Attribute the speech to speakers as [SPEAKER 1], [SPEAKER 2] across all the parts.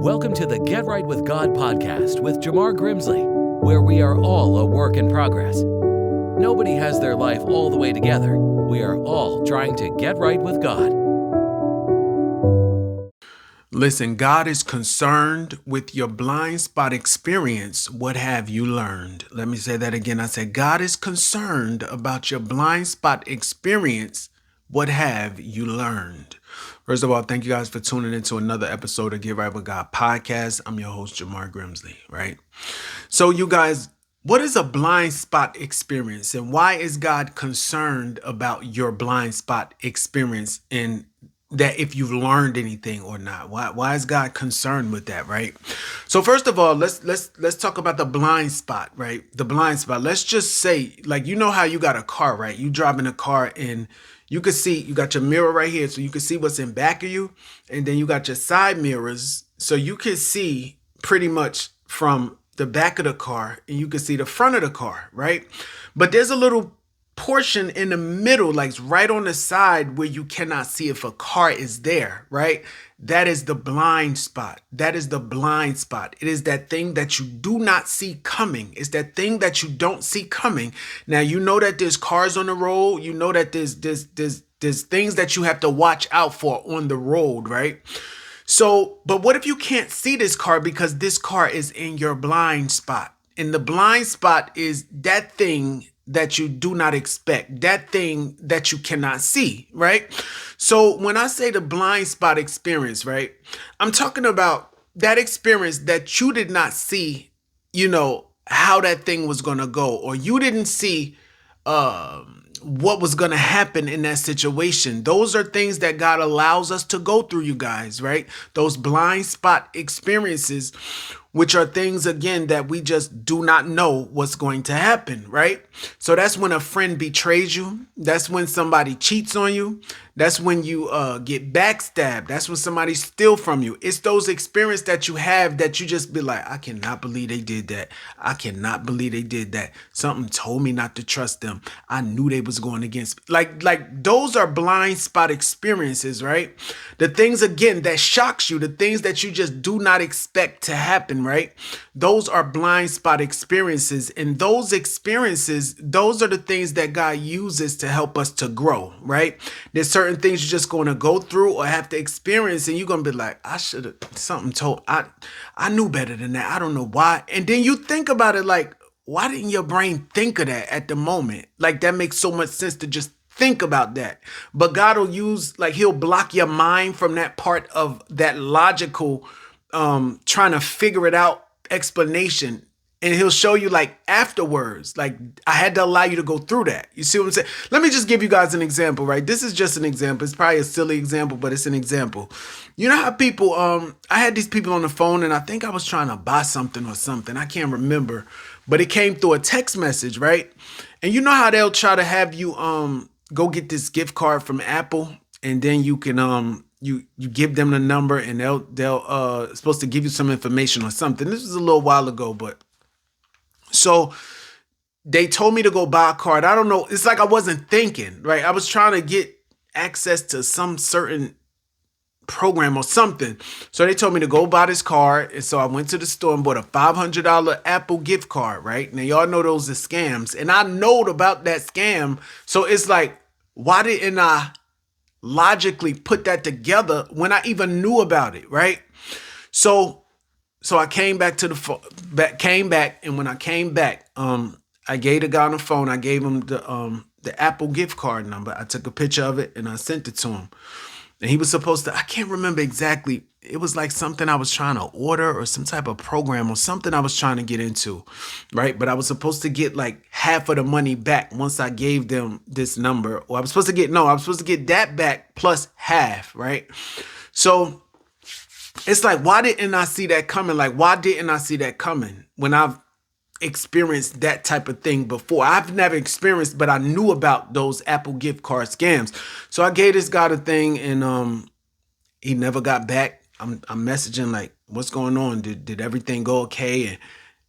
[SPEAKER 1] Welcome to the Get Right with God podcast with Jamar Grimsley, where we are all a work in progress. Nobody has their life all the way together. We are all trying to get right with God.
[SPEAKER 2] Listen, God is concerned with your blind spot experience. What have you learned? Let me say that again. I said, God is concerned about your blind spot experience. What have you learned? First of all, thank you guys for tuning into another episode of Get Right with God podcast. I'm your host, Jamar Grimsley, right? So you guys, what is a blind spot experience, and why is God concerned about your blind spot experience, and that if you've learned anything or not? Why is God concerned with that, right? So first of all, let's talk about the blind spot, right? The blind spot. Let's just say, like, you know how you got a car, right? You drive in a car and you can see, you got your mirror right here, so you can see what's in back of you. And then you got your side mirrors, so you can see pretty much from the back of the car, and you can see the front of the car, right? But there's a little portion in the middle, like right on the side, where you cannot see if a car is there, right? That is the blind spot. That is the blind spot. It is that thing that you do not see coming. It's that thing that you don't see coming. Now, you know that there's cars on the road. You know that there's things that you have to watch out for on the road, right? So, but what if you can't see this car because this car is in your blind spot? And the blind spot is that thing that you do not expect, that thing that you cannot see, right? So when I say the blind spot experience, right, I'm talking about that experience that you did not see, how that thing was going to go, or you didn't see what was going to happen in that situation. Those are things that God allows us to go through, you guys, right? Those blind spot experiences, which are things, again, that we just do not know what's going to happen, right? So that's when a friend betrays you. That's when somebody cheats on you. That's when you get backstabbed. That's when somebody steals from you. It's those experiences that you have that you just be like, I cannot believe they did that. I cannot believe they did that. Something told me not to trust them. I knew they was going against me. Like those are blind spot experiences, right? The things, again, that shocks you, the things that you just do not expect to happen, right? Those are blind spot experiences. And those experiences, those are the things that God uses to help us to grow, right? There's certain things you're just going to go through or have to experience, and you're going to be like, I should have something told. I knew better than that. I don't know why. And then you think about it like, why didn't your brain think of that at the moment? Like, that makes so much sense to just think about that. But God will use, like, he'll block your mind from that part of that logical, trying to figure it out explanation. And he'll show you, like, afterwards, like, I had to allow you to go through that. You see what I'm saying? Let me just give you guys an example, right? This is just an example. It's probably a silly example, but it's an example. You know how people, I had these people on the phone, and I think I was trying to buy something or something. I can't remember, but it came through a text message, right? And you know how they'll try to have you go get this gift card from Apple, and then you can you give them the number, and they'll supposed to give you some information or something. This was a little while ago, but so they told me to go buy a card. I don't know. It's like I wasn't thinking, right? I was trying to get access to some certain program or something. So they told me to go buy this card. And so I went to the store and bought a $500 Apple gift card, right? Now, y'all know those are scams. And I know about that scam. So it's like, why didn't I logically put that together when I even knew about it, right? So I came back to and when I came back, I gave the guy on the phone, I gave him the Apple gift card number. I took a picture of it and I sent it to him. And he was supposed to, I can't remember exactly. It was like something I was trying to order or some type of program or something I was trying to get into, right? But I was supposed to get like half of the money back once I gave them this number. Or I was supposed to get that back plus half, right? So it's like, why didn't I see that coming? Like, why didn't I see that coming when I've experienced that type of thing before? I've never experienced, but I knew about those Apple gift card scams. So I gave this guy the thing, and he never got back. I'm messaging like, what's going on? Did everything go okay? And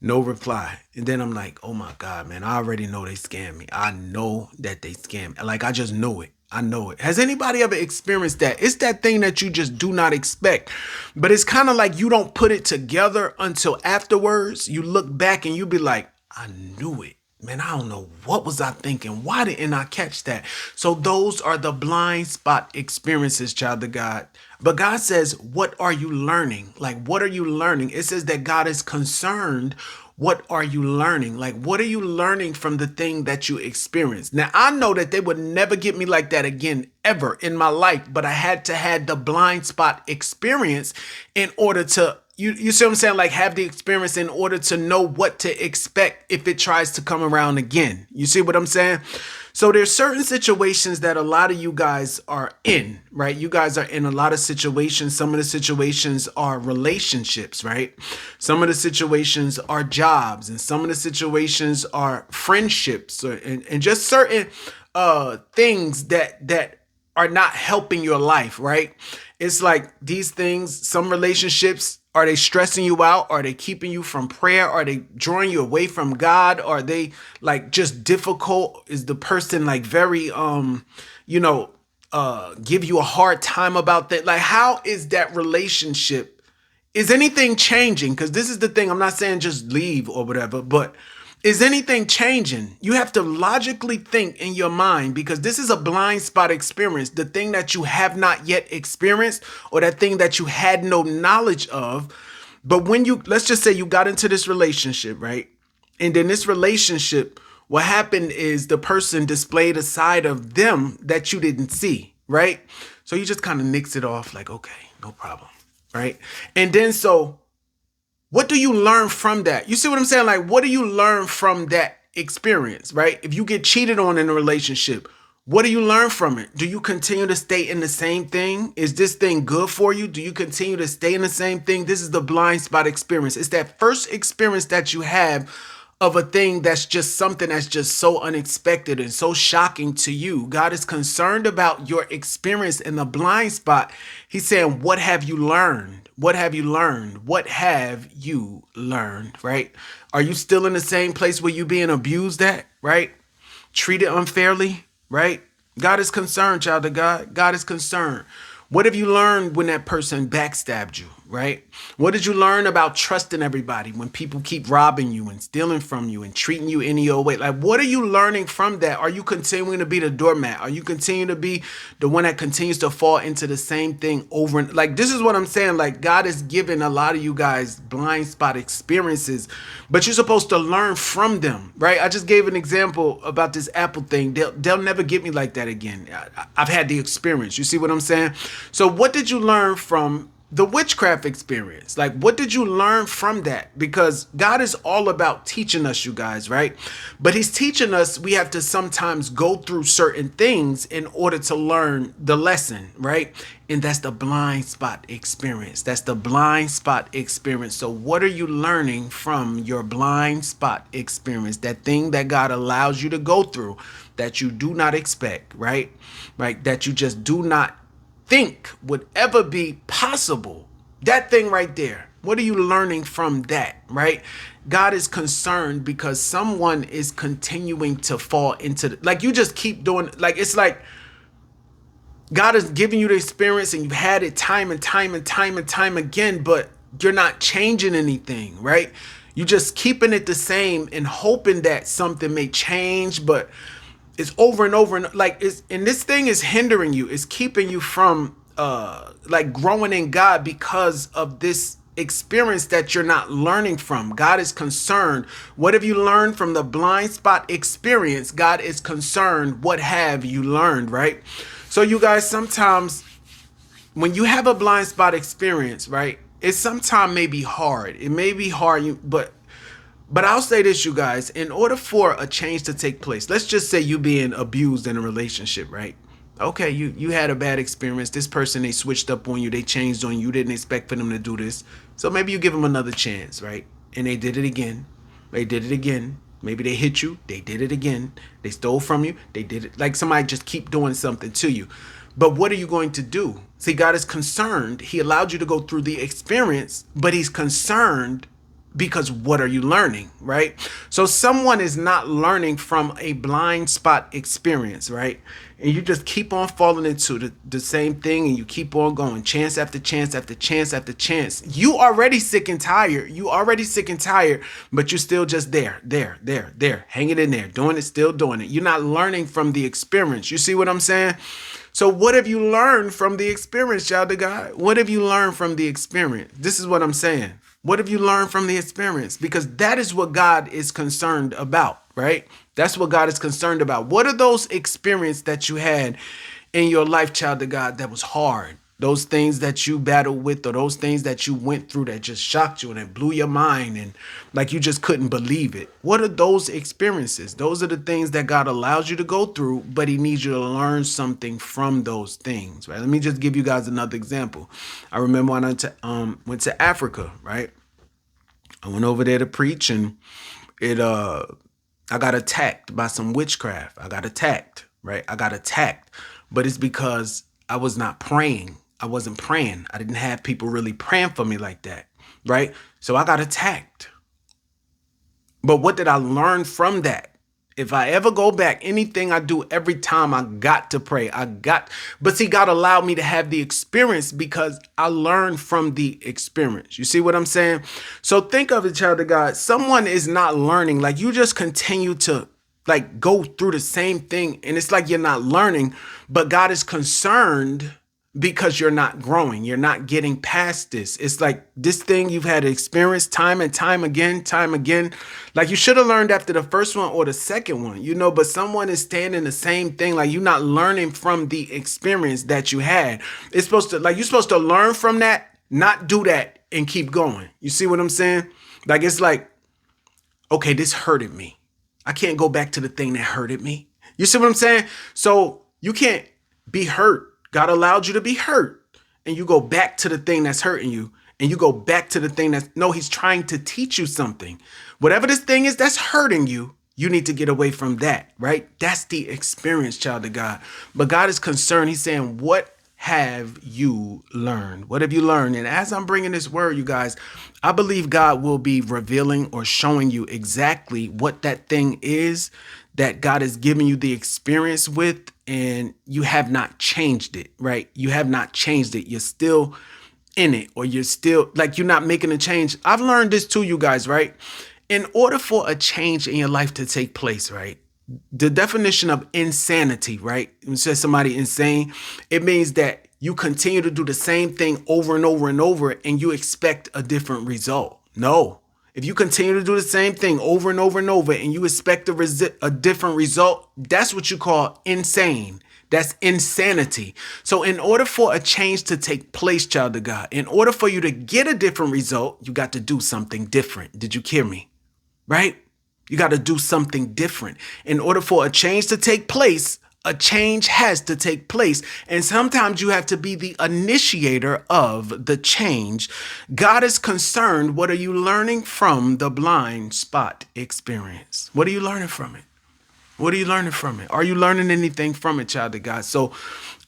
[SPEAKER 2] no reply. And then I'm like, oh my God, man, I already know they scammed me. I know that they scammed me. Like, I just know it. I know it. Has anybody ever experienced that? It's that thing that you just do not expect, but it's kind of like you don't put it together until afterwards. You look back and you be like, I knew it. Man, I don't know what was I thinking. Why didn't I catch that? So those are the blind spot experiences, child of God. But God says, what are you learning? Like, what are you learning? It says that God is concerned. What are you learning? Like, what are you learning from the thing that you experienced? Now, I know that they would never get me like that again, ever in my life, but I had to have the blind spot experience in order to you see what I'm saying? Like, have the experience in order to know what to expect if it tries to come around again. You see what I'm saying? So there's certain situations that a lot of you guys are in, right? You guys are in a lot of situations. Some of the situations are relationships, right? Some of the situations are jobs, and some of the situations are friendships, and just certain things that are not helping your life, right? It's like these things, some relationships, are they stressing you out? Are they keeping you from prayer? Are they drawing you away from God? Are they like just difficult? Is the person like very, give you a hard time about that? Like, how is that relationship? Is anything changing? Because this is the thing. I'm not saying just leave or whatever, but is anything changing? You have to logically think in your mind, because this is a blind spot experience. The thing that you have not yet experienced, or that thing that you had no knowledge of. But when let's just say you got into this relationship, right? And then this relationship, what happened is the person displayed a side of them that you didn't see, right? So you just kind of nix it off like, okay, no problem, right? And then what do you learn from that? You see what I'm saying? Like, what do you learn from that experience, right? If you get cheated on in a relationship, what do you learn from it? Do you continue to stay in the same thing? Is this thing good for you? Do you continue to stay in the same thing? This is the blind spot experience. It's that first experience that you have of a thing that's just something that's just so unexpected and so shocking to you. God is concerned about your experience in the blind spot. He's saying, what have you learned? What have you learned? What have you learned, right? Are you still in the same place where you being abused at, right? Treated unfairly, right? God is concerned, child of God. God is concerned. What have you learned when that person backstabbed you, right? What did you learn about trusting everybody when people keep robbing you and stealing from you and treating you any old way? Like, what are you learning from that? Are you continuing to be the doormat? Are you continuing to be the one that continues to fall into the same thing over and like, this is what I'm saying. Like, God is giving a lot of you guys blind spot experiences, but you're supposed to learn from them, right? I just gave an example about this Apple thing. They'll never get me like that again. I've had the experience. You see what I'm saying? So what did you learn from the witchcraft experience? Like, what did you learn from that? Because God is all about teaching us, you guys, right? But he's teaching us, we have to sometimes go through certain things in order to learn the lesson, right? And that's the blind spot experience. That's the blind spot experience. So what are you learning from your blind spot experience? That thing that God allows you to go through that you do not expect, right? Right? That you just do not think would ever be possible. That thing right there. What are you learning from that, right? God is concerned because someone is continuing to fall into like, you just keep doing, like, it's like God is giving you the experience and you've had it time and time and time and time again, but you're not changing anything, right? You just keeping it the same and hoping that something may change, but it's over and over and like and this thing is hindering you. It's keeping you from like growing in God because of this experience that you're not learning from. God is concerned. What have you learned from the blind spot experience? God is concerned. What have you learned, right? So you guys, sometimes when you have a blind spot experience, right, it sometimes may be hard. It may be hard, but I'll say this, you guys, in order for a change to take place, let's just say you being abused in a relationship, right? Okay, you had a bad experience. This person, they switched up on you. They changed on you. You didn't expect for them to do this. So maybe you give them another chance, right? And they did it again. They did it again. Maybe they hit you. They did it again. They stole from you. They did it. Like somebody just keep doing something to you. But what are you going to do? See, God is concerned. He allowed you to go through the experience, but he's concerned Because what are you learning, right? So someone is not learning from a blind spot experience, right? And you just keep on falling into the same thing, and you keep on going chance after chance after chance after chance. You already sick and tired. You already sick and tired, but you're still just there, hanging in there, doing it, still doing it. You're not learning from the experience. You see what I'm saying? So what have you learned from the experience, child of God? What have you learned from the experience? This is what I'm saying. What have you learned from the experience? Because that is what God is concerned about, right? That's what God is concerned about. What are those experiences that you had in your life, child of God, that was hard? Those things that you battled with, or those things that you went through that just shocked you and it blew your mind and like you just couldn't believe it. What are those experiences? Those are the things that God allows you to go through, but he needs you to learn something from those things, right? Let me just give you guys another example. I remember when I went to Africa, right? I went over there to preach, and I got attacked by some witchcraft. I got attacked, right? I got attacked, but it's because I was not praying. I wasn't praying. I didn't have people really praying for me like that, right? So I got attacked. But what did I learn from that? If I ever go back, anything I do, every time I got to pray. But see, God allowed me to have the experience because I learned from the experience. You see what I'm saying? So think of it, child of God. Someone is not learning. Like, you just continue to like go through the same thing, and it's like you're not learning, but God is concerned because you're not growing. You're not getting past this. It's like this thing you've had to experience time and time again. Like, you should have learned after the first one or the second one, but someone is staying in the same thing. Like, you're not learning from the experience that you had. It's supposed to, like, you're supposed to learn from that, not do that and keep going. You see what I'm saying? Like, it's like, okay, this hurted me. I can't go back to the thing that hurted me. You see what I'm saying? So you can't be hurt. God allowed you to be hurt, and you go back to the thing that's hurting you, and you go back to the thing he's trying to teach you something. Whatever this thing is that's hurting you, you need to get away from that, right? That's the experience, child of God. But God is concerned. He's saying, what have you learned? What have you learned? And as I'm bringing this word, you guys, I believe God will be revealing or showing you exactly what that thing is that God has given you the experience with, and you have not changed it, right? You have not changed it. You're still in it, or you're still like, you're not making a change. I've learned this too, you guys, right? In order for a change in your life to take place, right? The definition of insanity, right? When it says somebody insane, it means that you continue to do the same thing over and over and over, and you expect a different result. No. If you continue to do the same thing over and over and over, and you expect a different result, that's what you call insane. That's insanity. So in order for a change to take place, child of God, in order for you to get a different result, you got to do something different. Did you hear me? Right? You got to do something different. In order for a change to take place, a change has to take place. And sometimes you have to be the initiator of the change. God is concerned. What are you learning from the blind spot experience? What are you learning from it? What are you learning from it? Are you learning anything from it, child of God? So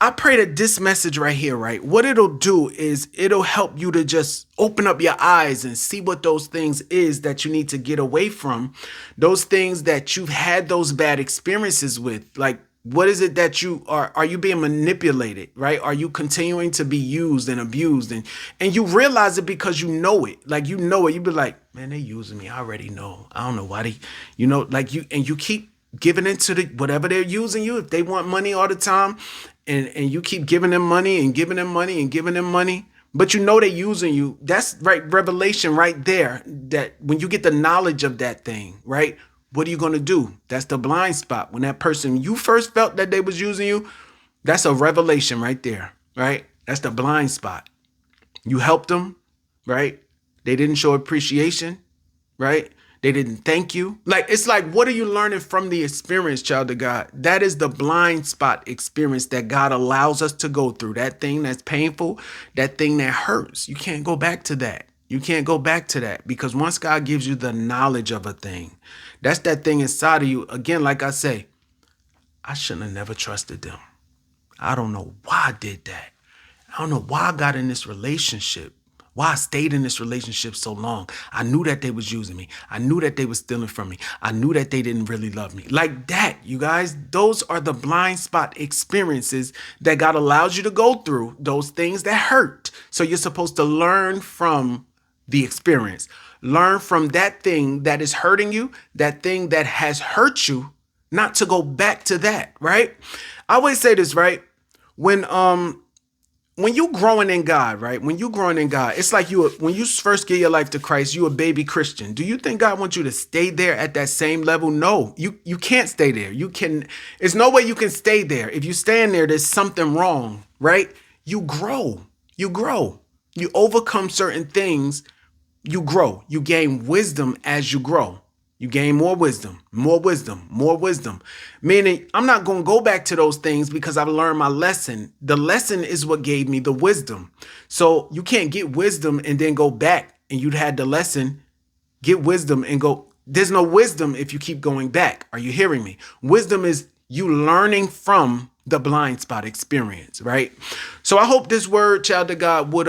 [SPEAKER 2] I pray that this message right here, right, what it'll do is it'll help you to just open up your eyes and see what those things is that you need to get away from. Those things that you've had those bad experiences with. Like, what is it that are you being manipulated, right? Are you continuing to be used and abused? And you realize it because you know it. Like, you know it. You be like, man, they using me. I already know. I don't know why you keep giving into whatever they're using you. If they want money all the time, and you keep giving them money and giving them money and giving them money, but you know they're using you. That's right. Revelation right there. That when you get the knowledge of that thing, right? What are you going to do? That's the blind spot. When that person, you first felt that they was using you, that's a revelation right there, right? That's the blind spot. You helped them, right? They didn't show appreciation, right? They didn't thank you. Like, it's like, what are you learning from the experience, child of God? That is the blind spot experience that God allows us to go through. That thing that's painful, that thing that hurts. You can't go back to that. You can't go back to that, because once God gives you the knowledge of a thing, that's that thing inside of you. Again, like I say, I shouldn't have never trusted them. I don't know why I did that. I don't know why I got in this relationship. Why I stayed in this relationship so long. I knew that they was using me. I knew that they was stealing from me. I knew that they didn't really love me. Like that, you guys, those are the blind spot experiences that God allows you to go through, those things that hurt. So you're supposed to learn from the experience. Learn from that thing that is hurting you, that thing that has hurt you, not to go back to that, right? I always say this, right? When you growing in God, right? When you growing in God, it's like when you first give your life to Christ, you a baby Christian. Do you think God wants you to stay there at that same level? No, you can't stay there. There's no way you can stay there. If you stand there, there's something wrong, right? You grow, you overcome certain things. You grow, you gain wisdom as you grow. You gain more wisdom, more wisdom, more wisdom. Meaning, I'm not going to go back to those things because I've learned my lesson. The lesson is what gave me the wisdom. So you can't get wisdom and then go back and you'd had the lesson, get wisdom and go. There's no wisdom if you keep going back. Are you hearing me? Wisdom is you learning from the blind spot experience, right? So I hope this word, child of God, would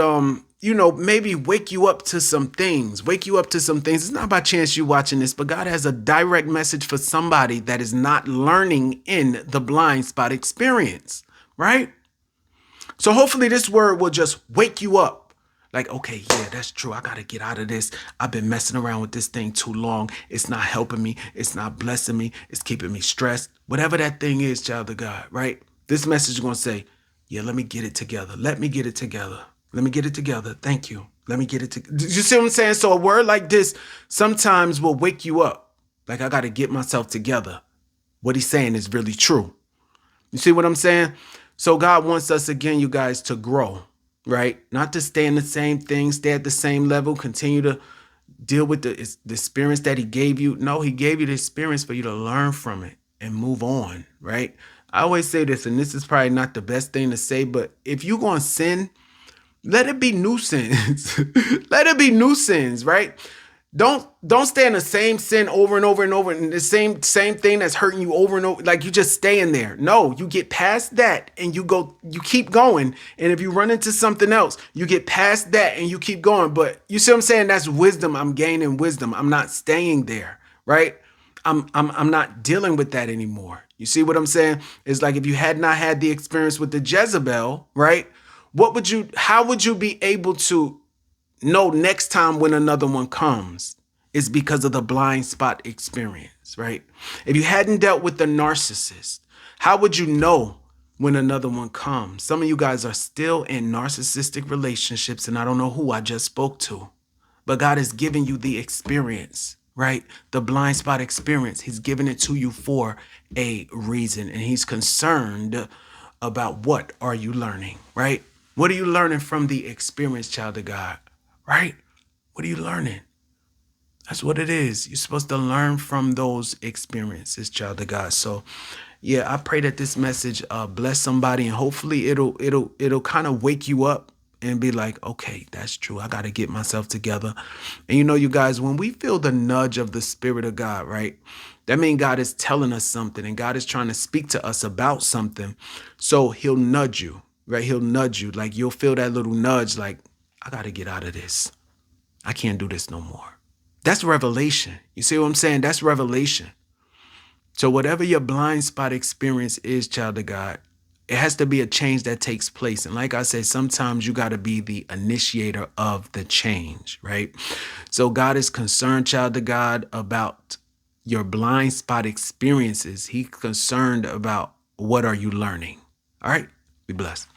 [SPEAKER 2] maybe wake you up to some things. It's not by chance you watching this, but God has a direct message for somebody that is not learning in the blind spot experience, right? So hopefully this word will just wake you up. Like, okay, yeah, that's true. I got to get out of this. I've been messing around with this thing too long. It's not helping me. It's not blessing me. It's keeping me stressed. Whatever that thing is, child of God, right? This message is going to say, yeah, let me get it together. Let me get it together. Let me get it together. Thank you. Let me get it together. You see what I'm saying? So a word like this sometimes will wake you up. Like, I got to get myself together. What he's saying is really true. You see what I'm saying? So God wants us, again, you guys, to grow, right? Not to stay in the same thing, stay at the same level, continue to deal with the experience that he gave you. No, he gave you the experience for you to learn from it and move on, right? I always say this, and this is probably not the best thing to say, but if you're going to sin, let it be new sins. Let it be new sins, right? Don't stay in the same sin over and over and over, and the same thing that's hurting you over and over. Like you just stay in there. No, you get past that and you keep going. And if you run into something else, you get past that and you keep going. But you see what I'm saying? That's wisdom. I'm gaining wisdom. I'm not staying there, right? I'm not dealing with that anymore. You see what I'm saying? It's like if you had not had the experience with the Jezebel, right? How would you be able to know next time when another one comes? Is because of the blind spot experience, right? If you hadn't dealt with the narcissist, how would you know when another one comes? Some of you guys are still in narcissistic relationships, and I don't know who I just spoke to, but God has given you the experience, right? The blind spot experience. He's given it to you for a reason, and he's concerned about what are you learning, right? What are you learning from the experience, child of God, right? What are you learning? That's what it is. You're supposed to learn from those experiences, child of God. So, yeah, I pray that this message bless somebody, and hopefully it'll kind of wake you up and be like, okay, that's true. I got to get myself together. And you guys, when we feel the nudge of the Spirit of God, right? That means God is telling us something, and God is trying to speak to us about something. So he'll nudge you, right? He'll nudge you. Like you'll feel that little nudge, like, I got to get out of this. I can't do this no more. That's revelation. You see what I'm saying? That's revelation. So whatever your blind spot experience is, child of God, it has to be a change that takes place. And like I said, sometimes you got to be the initiator of the change, right? So God is concerned, child of God, about your blind spot experiences. He's concerned about what are you learning. All right? Be blessed.